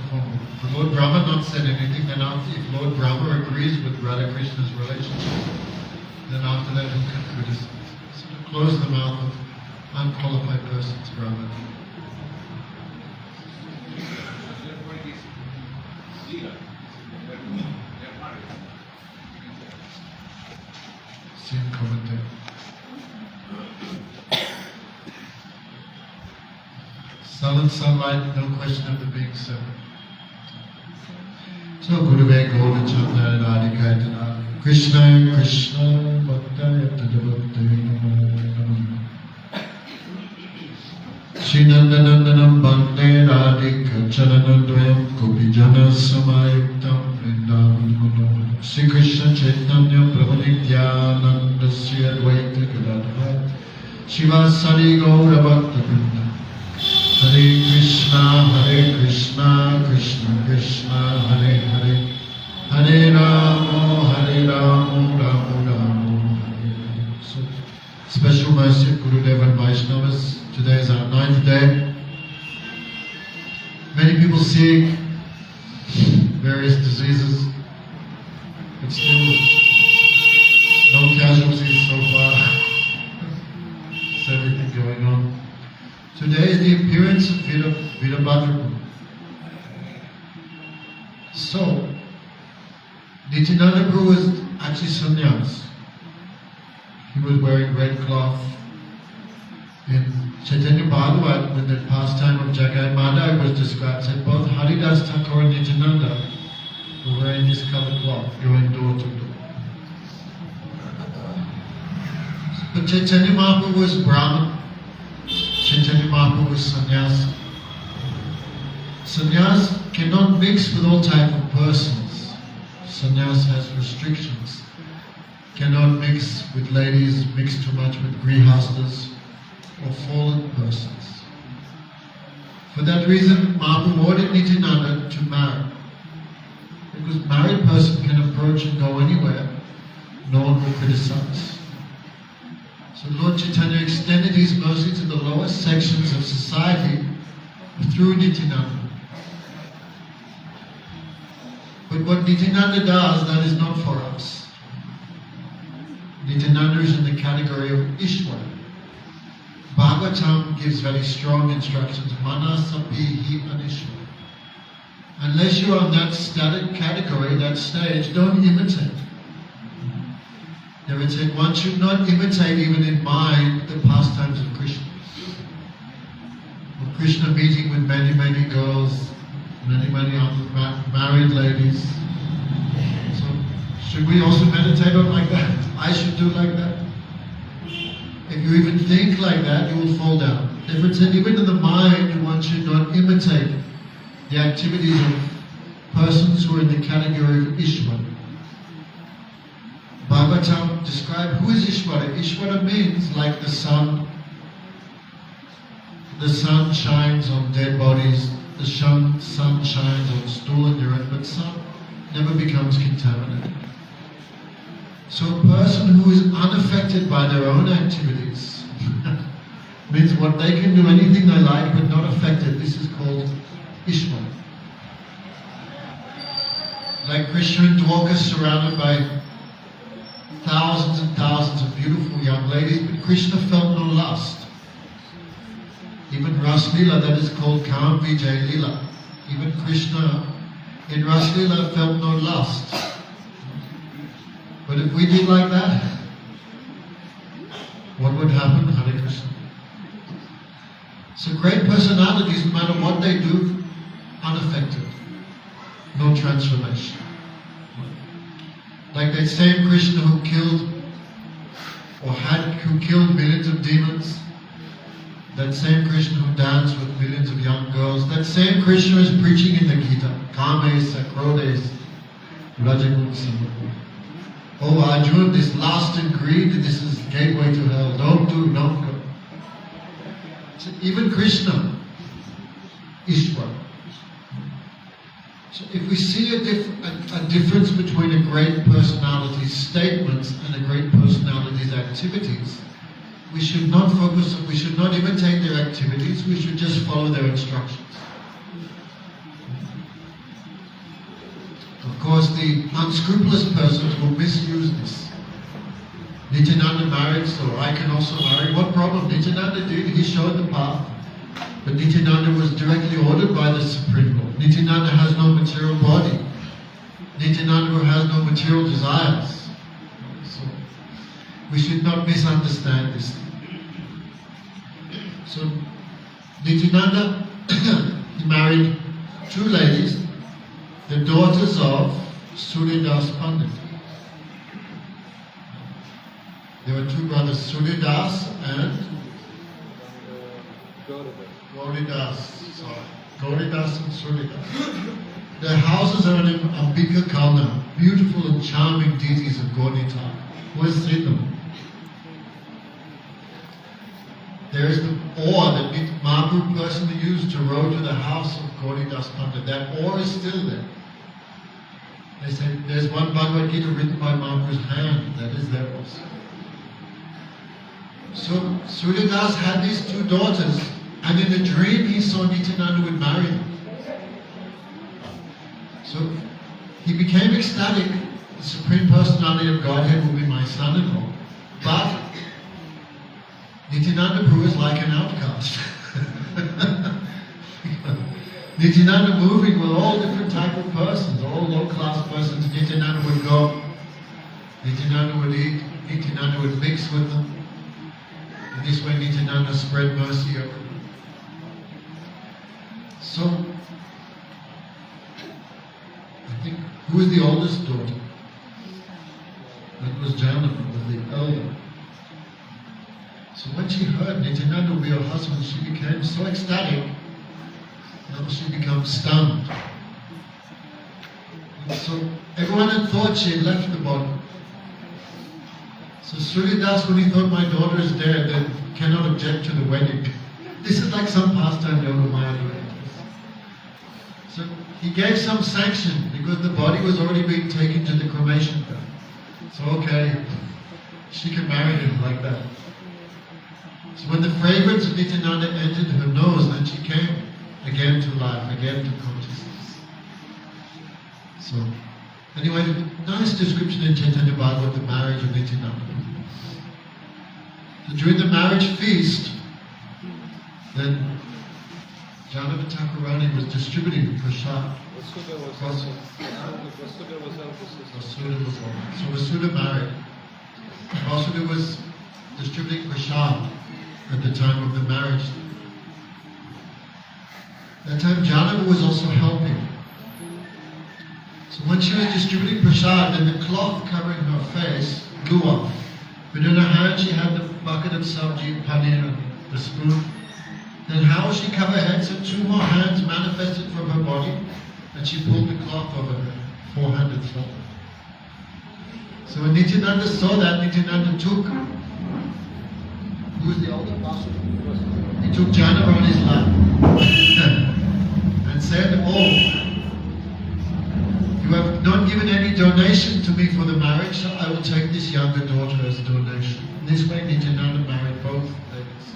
formal. For Lord Brahma not said anything, then after, if Lord Brahma agrees with Radha Krishna's relationship, then after that he can criticize. So to close the mouth of unqualified persons, Brahma. Same commentary. Solid sunlight, no question of the being separate. So Guruve Gauda Chandra Radhikaitana Krishna Krishna Bhaktaya Tadabhaktaya Namo Srinandanandanam Bhante Radhika Charanadvayam Kopijana Samayuktam Vrindavane Manohara Sri Krishna Chaitanya Prabhu Nityananda Sri Advaita Gadadhara Shivasari Gaura Bhakta Vrinda Hare Krishna, Krishna Krishna, Hare Hare, Hare Rama, Rama Rama, Hare Hare. So, special mercy of Gurudev and Vaishnavas. Today is our 9th day. Many people sick, various diseases, but still no casualties so far. There's everything going on. Today is the appearance of Virabhadra. So, Nityananda Prabhu was actually sannyas. He was wearing red cloth. In Chaitanya Bhagavat, when the pastime of Jagai Madai was described, said both Haridas Thakur and Nityananda were wearing this covered cloth, going door to door. But Chaitanya Mahaprabhu was Brahman. Chaitanya Mahaprabhu was sannyas. Sannyas cannot mix with all type of persons. Sannyas has restrictions. Cannot mix with ladies, mix too much with grihastas or fallen persons. For that reason, Mahaprabhu ordered Nityananda to marry. Because married person can approach and go anywhere, no one will criticize. So Lord Chaitanya extended his mercy to the lowest sections of society through Nityananda. But what Nityananda does, that is not for us. Nityananda is in the category of Ishwara. Bhagavatam gives very strong instructions. Manasapihi anishwara. Unless you are on that static category, that stage, don't imitate. They would say one should not imitate even in mind the pastimes of Krishna. Or Krishna meeting with many, many girls, many married ladies. So should we also meditate on like that? I should do like that. If you even think like that, you will fall down. Therefore, it said even in the mind, one should not imitate the activities of persons who are in the category of Ishwara. Bhagavatam described who is Ishwara. Ishwara means like the sun. The sun shines on dead bodies. The sun shines on stool and urine, but sun never becomes contaminated. So a person who is unaffected by their own activities means what they can do anything they like but not affected. This is called Ishwara. Like Krishna and Dwarka surrounded by thousands and thousands of beautiful young ladies, but Krishna felt no lust. Even Ras Lila, that is called Kam Vijay Lila. Even Krishna in Ras Lila felt no lust. But if we did like that, what would happen? Hare Krishna. So great personalities, no matter what they do, unaffected. No transformation. Like that same Krishna who killed millions of demons, that same Krishna who danced with millions of young girls, that same Krishna is preaching in the Gita, Kames, Sakrodes, Rajagun Samapur. Oh Arjuna, this lust and greed, this is gateway to hell. Don't go. So even Krishna, Ishwara. So if we see a difference between a great personality's statements and a great personality's activities, we should not we should not imitate their activities, we should just follow their instructions. Of course, the unscrupulous persons will misuse this. Nityananda married, so I can also marry. What problem? Nityananda did, he showed the path. But Nityananda was directly ordered by the Supreme Lord. Nityananda has no material body. Nityananda has no material desires. So we should not misunderstand this. So Nityananda, he married two ladies, the daughters of Suryadas Pandit. There were two brothers, Suryadas and Gauridas. Gauridas and Suryadas. Their houses are in Ambika Kalna, beautiful and charming deities of Gaurita. Who has seen them? There is the oar that Mahaprabhu personally used to row to the house of Gauridas Pandit. That oar is still there. They say there's one Bhagavad Gita written by Mahaprabhu's hand that is there also. So Suryadas had these two daughters, and in a dream he saw Nityananda would marry them. So he became ecstatic. The Supreme Personality of Godhead will be my son-in-law. But Nityananda Prabhu is like an outcast. Nityananda moving with all different type of persons, all low-class persons. Nityananda would go, Nityananda would eat, Nityananda would mix with them. In this way Nityananda spread mercy over them. So, I think, who is the oldest daughter? That was Janava, was the elder. So when she heard Nityananda would be her husband, she became so ecstatic. Now she becomes stunned. And so everyone had thought she had left the body. So Suryadas, when he thought my daughter is dead, then cannot object to the wedding. This is like some pastime Yogamaya doing. So he gave some sanction because the body was already being taken to the cremation ground. So okay, she can marry him like that. So when the fragrance of Nityananda entered her nose, then she came again to life, again to consciousness. So, anyway, nice description in Chaitanya Bhagavad, the marriage of Nityananda. So during the marriage feast, then Janava Thakurani was distributing prasad. Vasudha was so Vasudha married. Vasudha was distributing prasad at the time of the marriage. That time Janava was also helping. So when she was distributing prasad, then the cloth covering her face blew off. But in her hand she had the bucket of sabji, paneer, and the spoon. Then how she covered her head? So two more hands manifested from her body, and she pulled the cloth over her forehead and throat. So when Nityananda saw that, Nityananda took, who was the older master? He took Janava on his lap and said, "Oh, you have not given any donation to me for the marriage, so I will take this younger daughter as a donation." In this way, Nityananda married both ladies.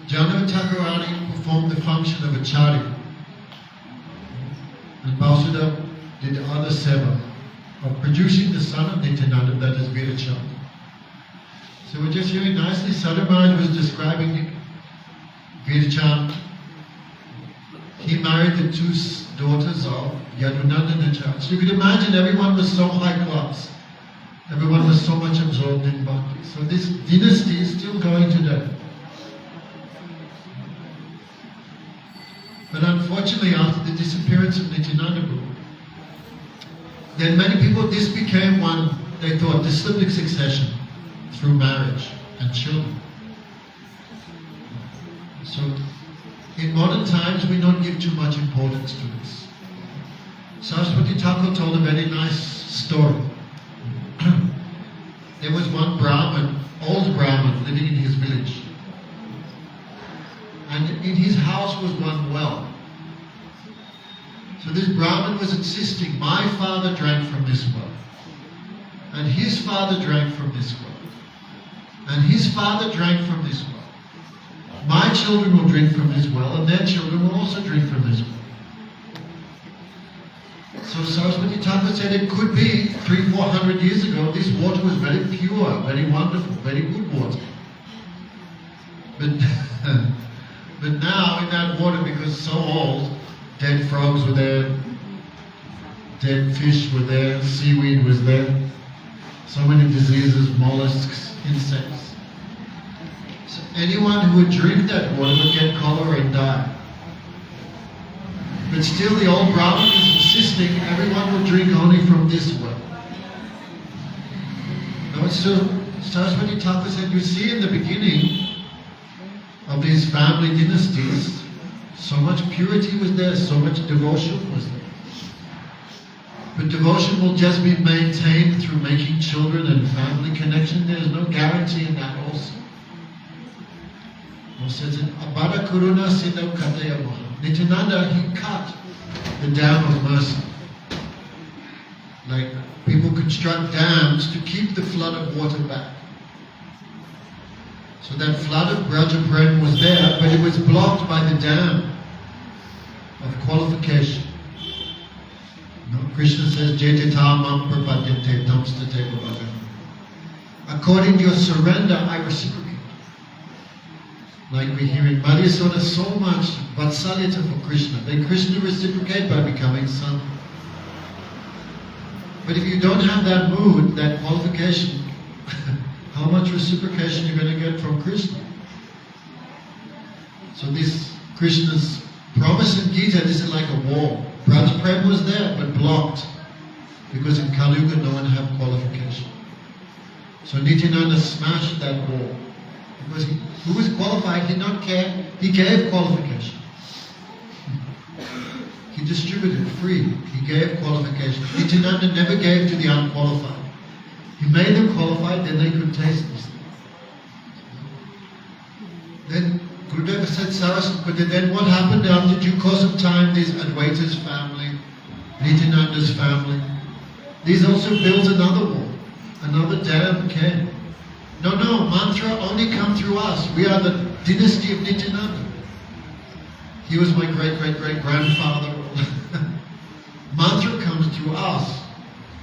Janava Thakurani performed the function of acharya, and Vasudha did the other seva of producing the son of Nityananda, that is Virabhadra. So we're just hearing nicely, Sadhu Maharaj was describing Virabhadra. He married the two daughters of Yadunanda and Acharya. So you could imagine everyone was so high class. Everyone was so much absorbed in bhakti. So this dynasty is still going today. But unfortunately, after the disappearance of Nityananda Prabhu, then many people, this became one, they thought, disciplic succession through marriage and children. So in modern times, we don't give too much importance to this. Saraswati Thakur told a very nice story. There was one Brahmin, old Brahmin, living in his village. And in his house was one well. So this Brahmin was insisting, my father drank from this well. And his father drank from this well. And his father drank from this well. My children will drink from this well, and their children will also drink from this well. said it could be 300-400 years ago, this water was very pure, very wonderful, very good water. But, but now in that water, because it's so old, dead frogs were there, dead fish were there, seaweed was there, so many diseases, mollusks, insects. So anyone who would drink that water would get cholera and die. But still the old Brahmin is insisting everyone will drink only from this well. Now it's still, Saraswati Thakur said, you see in the beginning of these family dynasties, so much purity was there, so much devotion was there. But devotion will just be maintained through making children and family connection. There is no guarantee in that also. Also it says, Abara Kuruna Siddha Kataya Maha. Nityananda, he cut the dam of mercy. Like people construct dams to keep the flood of water back. So that flood of Braja Prem was there, but it was blocked by the dam of qualification. No, Krishna says, Jetitamam prapadyate tamstate bhavajam. According to your surrender, I reciprocate. Like we hear in Madhyasoda so much vatsalyata for Krishna. Then Krishna reciprocate by becoming son. But if you don't have that mood, that qualification, how much reciprocation you're going to get from Krishna? So this Krishna's promise in Gita, this is like a wall. Braja Prem was there, but blocked. Because in Kali Yuga, no one had qualification. So Nityananda smashed that wall. Because who was qualified, he did not care. He gave qualification. He distributed free. He gave qualification. Nityananda never gave to the unqualified. He made them qualified, then they could taste this. Then Gurudeva said, Saraswati, but then what happened after due course of time? These Advaita's family, Nityananda's family, these also built another wall. Another dam came. No, mantra only come through us. We are the dynasty of Nityananda. He was my great-great-great-grandfather. Mantra comes through us.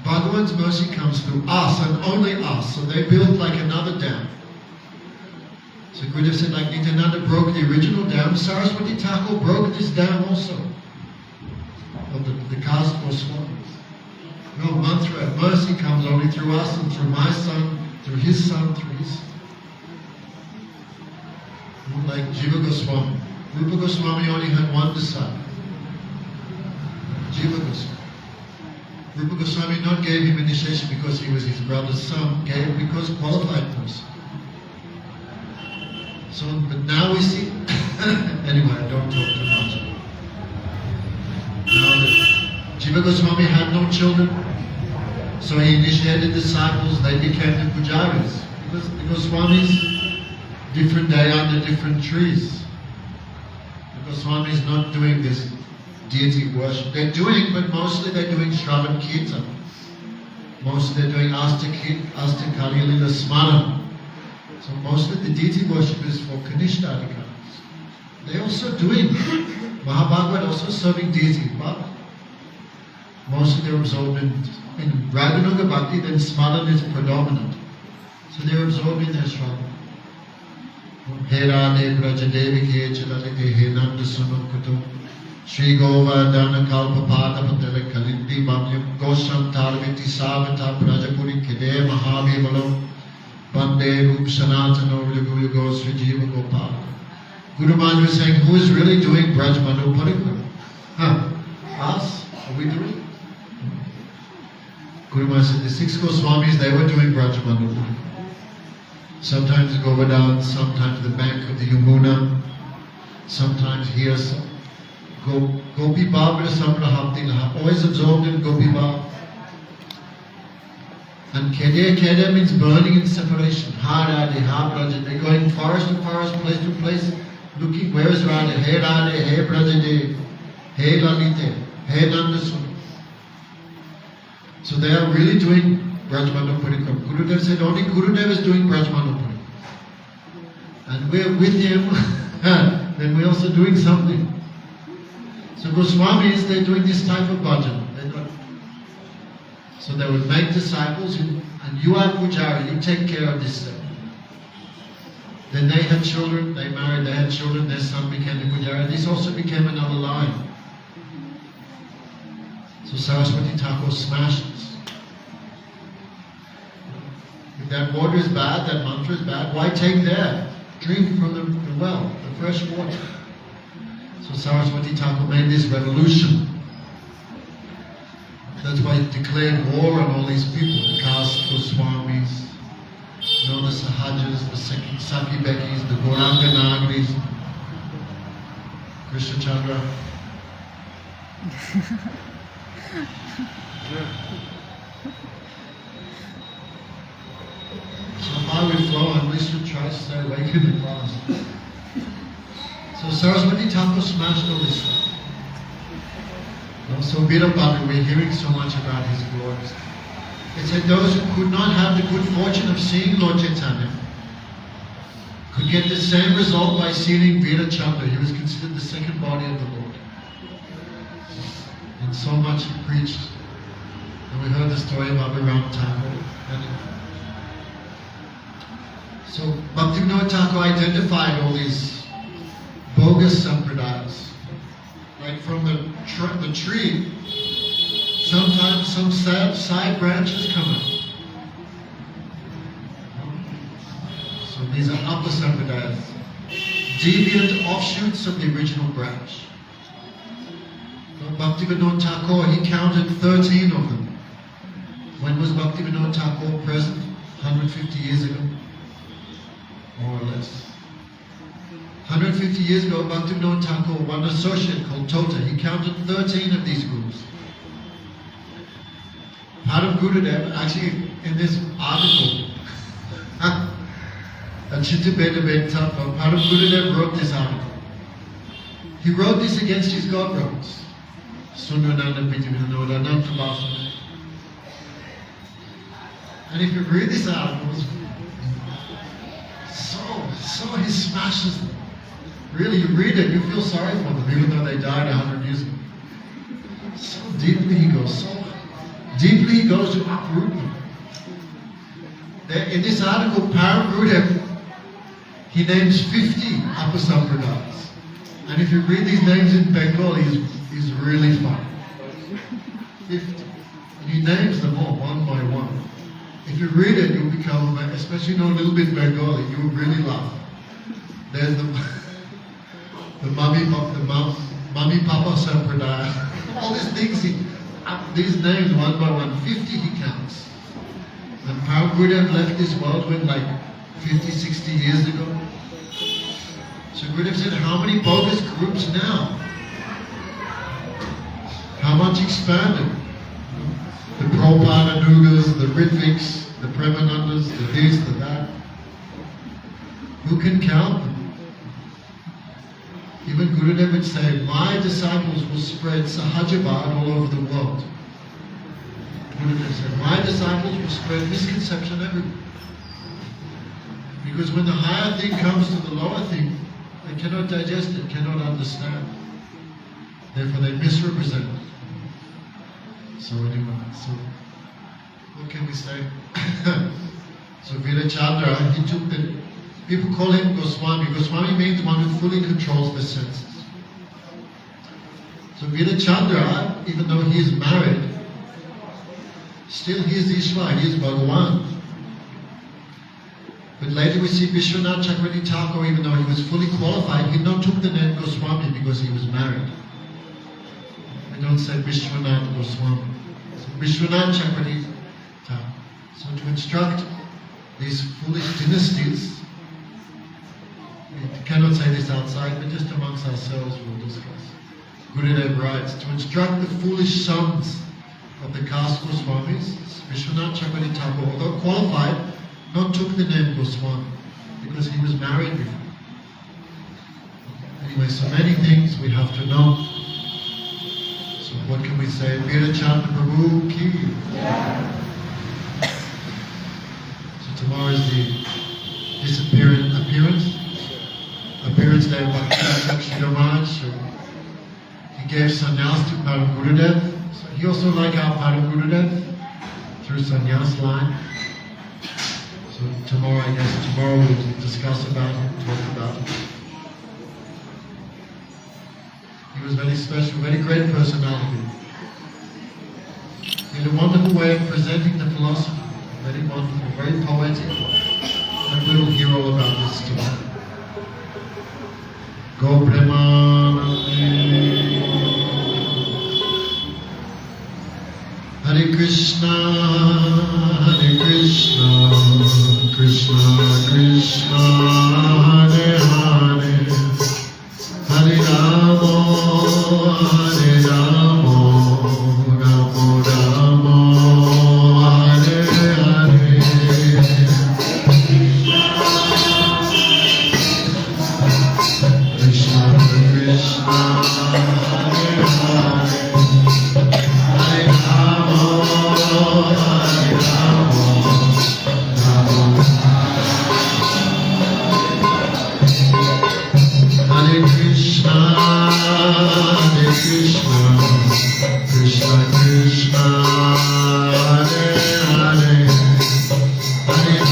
Bhagavan's mercy comes through us and only us. So they built like another dam. So Gurudev said, like Nityananda broke the original dam, Saraswati Thakur broke this dam also. Of the caste Goswamis. No, mantra of mercy comes only through us and through my son, through his son, through his son. Like Jiva Goswami. Rupa Goswami only had one disciple. Jiva Goswami. Rupa Goswami not gave him initiation because he was his brother's son, gave him because qualified person. So, but now we see, anyway, I don't talk too much. Now that Jiva Goswami had no children, so he initiated disciples, they became the pujaris. Because the Goswamis, different day under different trees. The Goswamis not doing this deity worship. They're doing, but mostly they're doing Shravan Kirtan. Mostly they're doing Astakali Lila Smaran. So mostly the deity worship is for Kanishta. They're also doing Mahabhagavad, also serving deity, but mostly they're absorbed in Raganuga Bhakti, then Smaran is predominant. So they're absorbed in their Shravan. He Radhe Brajadevi Ke Chidalite He Nanda Sunukutu Shri Govardhana Kalpapada Patele Kalindi Bhamyam Gosham Tarviti Savata Prajapuri Kede Mahavivalam Bande Rup Sanatano Yugu Yugo Sri Jiva Gopal. Guru Maharaj was saying, who is really doing Brajmanu Parikram? Us? Are we doing it? Guru Maharaj said, the 6 Goswamis, they were doing Brajmanu Parikram. Sometimes Govardhan, sometimes the bank of the Yamuna, sometimes here, Gopi Babra Samrahapti Laha, always absorbed in Gopi Bab. And Kede means burning in separation. Ha Radhe, Ha Braja. They're going forest to forest, place to place, looking, where is Radhe? Hey Radhe, Hey Brajadev, Hey Lalite, Hey Nandasuna. So they are really doing Brajmanu Parikram. Gurudev said only Gurudev is doing Brajmanu Parikram. And we're with him, then we're also doing something. So Goswamis, they're doing this type of bhajan. So they would make disciples, and you are Pujari, you take care of this step. Then they had children, they married, they had children, their son became the Pujari. This also became another line. So Saraswati Thakur smashed this. If that water is bad, that mantra is bad, why take that? Drink from the well, the fresh water. So Saraswati Thakur made this revolution. That's why he declared war on all these people, the caste Goswamis, the Sahajas, the Saki Bekis, the Gauranga Nagaris, Krishna Chandra. So how we flow, and we should try to stay awake in the class. So Saraswati Thakur smashed all this stuff. So Virabhadra, we're hearing so much about his glories. It said those who could not have the good fortune of seeing Lord Chaitanya could get the same result by seeing Virachandra. He was considered the second body of the Lord. And so much he preached. And we heard the story about the Ram Thakur. So Bhaktivinoda Thakur identified all these bogus sampradayas. Like from the tree, sometimes some side branches come out. So these are upper sampradayas, deviant offshoots of the original branch. From Bhaktivinoda Thakur, he counted 13 of them. When was Bhaktivinoda Thakur present? 150 years ago, more or less. 150 years ago, Bhaktivinoda Thakur, one associate called Tota, he counted 13 of these gurus. Padam Gurudev, actually in this article, Padam Gurudev wrote this article. He wrote this against his god brothers. And if you read this article, so he smashes them. Really, you read it, you feel sorry for them, even though they died 100 years ago. So deeply he goes to uproot them. In this article, Param Gurudev, he names 50 upper sampradayas. And if you read these names in Bengali, he's really fun. 50. And he names them all, one by one. If you read it, you'll become, especially know a little bit Bengali, you will really laugh. There's the mummy papa sampradaya, all these things, these names one by one, 50 he counts. And Param Gurudev left this world when like 50, 60 years ago. So Gurudev said, how many bogus groups now? How much expanded? The Prabhupada Nugas, the Ritviks, the Premanandas, the this, the that. Who can count them? Even Gurudev would say, my disciples will spread Sahajavad all over the world. Gurudev said, my disciples will spread misconception everywhere. Because when the higher thing comes to the lower thing, they cannot digest it, cannot understand. Therefore they misrepresent it. So anyway, so what can we say? So Virachandra, he took the, people call him Goswami. Goswami means one who fully controls the senses. So Virachandra, even though he is married, still he is Ishwar, he is Bhagavan. But later we see Vishwanath Chakravarti Thakur, even though he was fully qualified, he not took the name Goswami because he was married. We don't say Vishwanath Goswami. So Vishwanath Chakravarti Thakur. So to instruct these foolish dynasties, we cannot say this outside, but just amongst ourselves we'll discuss. Gurudev writes, to instruct the foolish sons of the caste Goswamis, Vishwanath Chakravarti Thakur, although qualified, not took the name Goswami because he was married before. Anyway, so many things we have to know. So what can we say? Virachandra Prabhu ki. Yeah. So tomorrow is the appearance day of Bhakti Maharaj. So he gave sannyas to Param Gurudev. So he also like our Param Gurudev. through sannyas line. So tomorrow, I guess, tomorrow we'll discuss about it, talk about it. He was very special, very great personality. He had a wonderful way of presenting the philosophy, very wonderful, very poetic, and we will hear all about this tomorrow. Go Premanande. Hare Krishna, Krishna Krishna, Hare Hare, Hare Rama, Rama Rama, Hare Hare. Krishna Krishna, Hare Hare, Hare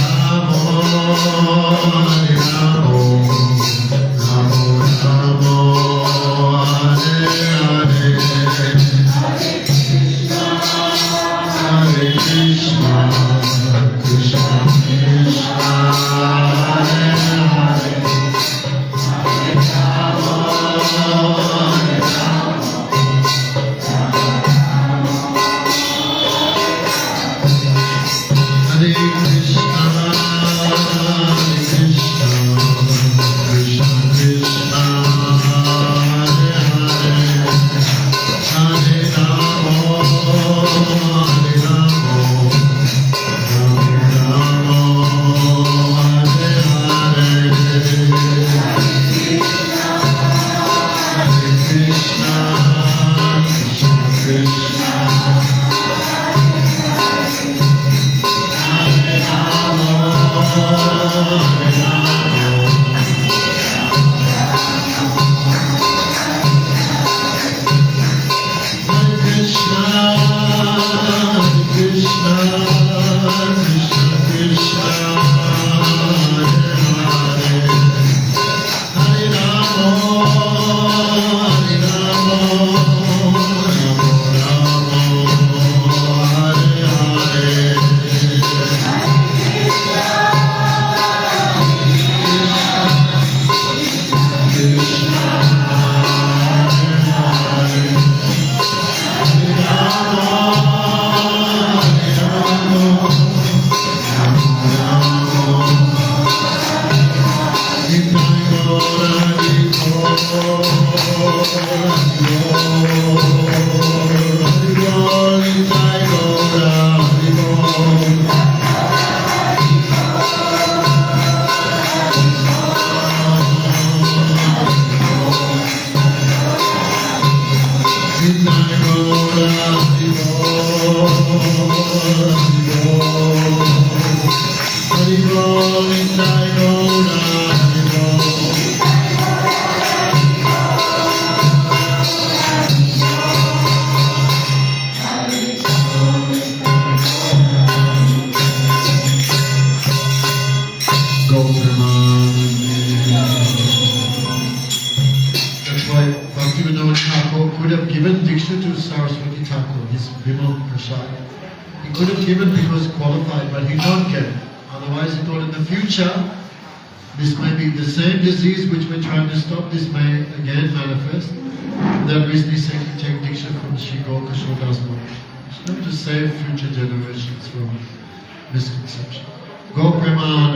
this may be the same disease which we're trying to stop, this may again manifest. That reason he's taking Diksha from Sri Goka Shodas Maharaj. To save future generations from misconception. Go Preman.